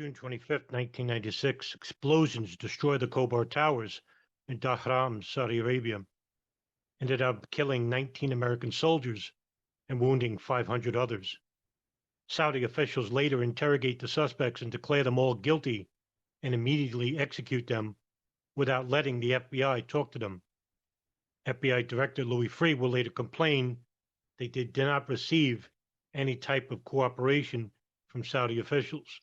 June 25th, 1996, explosions destroyed the Khobar Towers in Dhahran, Saudi Arabia, ended up killing 19 American soldiers and wounding 500 others. Saudi officials later interrogate the suspects and declare them all guilty and immediately execute them without letting the FBI talk to them. FBI Director Louis Freeh will later complain they did not receive any type of cooperation from Saudi officials.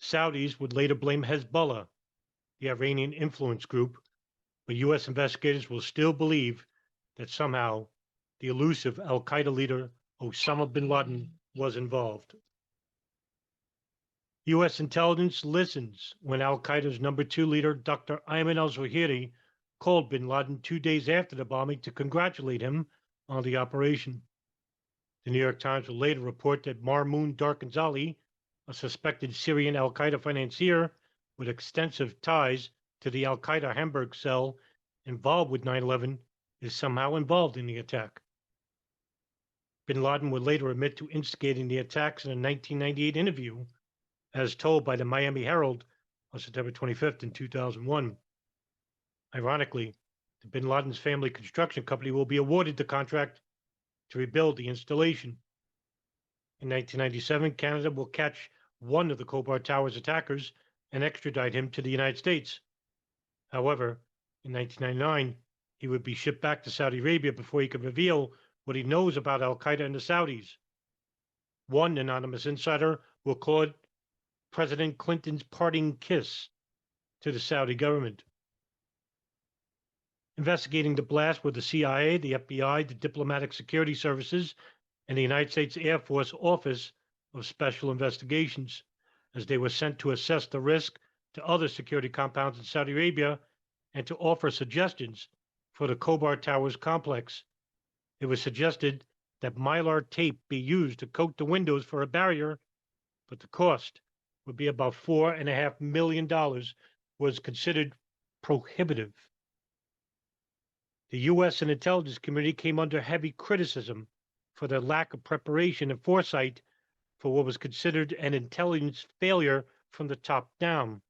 Saudis would later blame Hezbollah, the Iranian influence group, but U.S. investigators will still believe that somehow the elusive al-Qaeda leader Osama bin Laden was involved. U.S. intelligence listens when al-Qaeda's number 2 leader, Dr. Ayman al-Zawahiri, called bin Laden 2 days after the bombing to congratulate him on the operation. The New York Times will later report that Marmoon Darkanzali, a suspected Syrian al-Qaeda financier with extensive ties to the al-Qaeda Hamburg cell involved with 9/11, is somehow involved in the attack. Bin Laden would later admit to instigating the attacks in a 1998 interview, as told by the Miami Herald on September 25th in 2001. Ironically, the Bin Laden's family construction company will be awarded the contract to rebuild the installation. In 1997, Canada will catch one of the Khobar Towers attackers and extradite him to the United States. However, in 1999, he would be shipped back to Saudi Arabia before he could reveal what he knows about al-Qaeda and the Saudis. One anonymous insider will call it President Clinton's parting kiss to the Saudi government. Investigating the blast were the CIA, the FBI, the Diplomatic Security Services, and the United States Air Force Office of Special Investigations, as they were sent to assess the risk to other security compounds in Saudi Arabia and to offer suggestions for the Khobar Towers complex. It was suggested that mylar tape be used to coat the windows for a barrier, but the cost would be about $4.5 million, was considered prohibitive. The U.S. and intelligence community came under heavy criticism for their lack of preparation and foresight for what was considered an intelligence failure from the top down.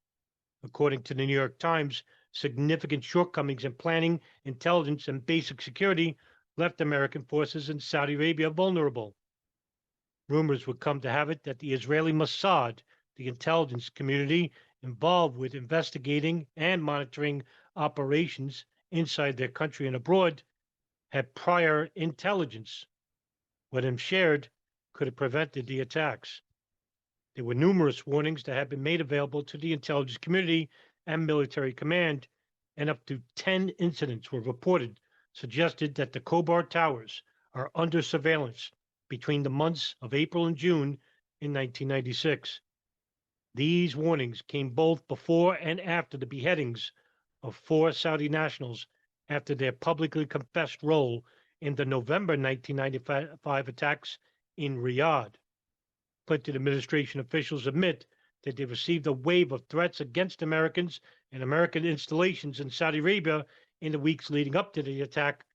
According to the New York Times, significant shortcomings in planning, intelligence, and basic security left American forces in Saudi Arabia vulnerable. Rumors would come to have it that the Israeli Mossad, the intelligence community involved with investigating and monitoring operations inside their country and abroad, had prior intelligence. What if shared could have prevented the attacks. There were numerous warnings that had been made available to the intelligence community and military command, and up to 10 incidents were reported, suggested that the Khobar Towers are under surveillance between the months of April and June in 1996. These warnings came both before and after the beheadings of 4 Saudi nationals after their publicly confessed role in the November 1995 attacks in Riyadh. Clinton administration officials admit that they received a wave of threats against Americans and American installations in Saudi Arabia in the weeks leading up to the attack,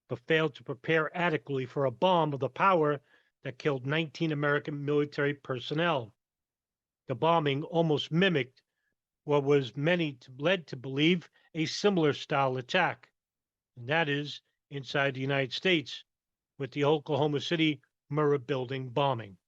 but failed to prepare adequately for a bomb of the power that killed 19 American military personnel. The bombing almost mimicked what was many led to believe a similar style attack, and that is inside the United States with the Oklahoma City Mirror Building bombing.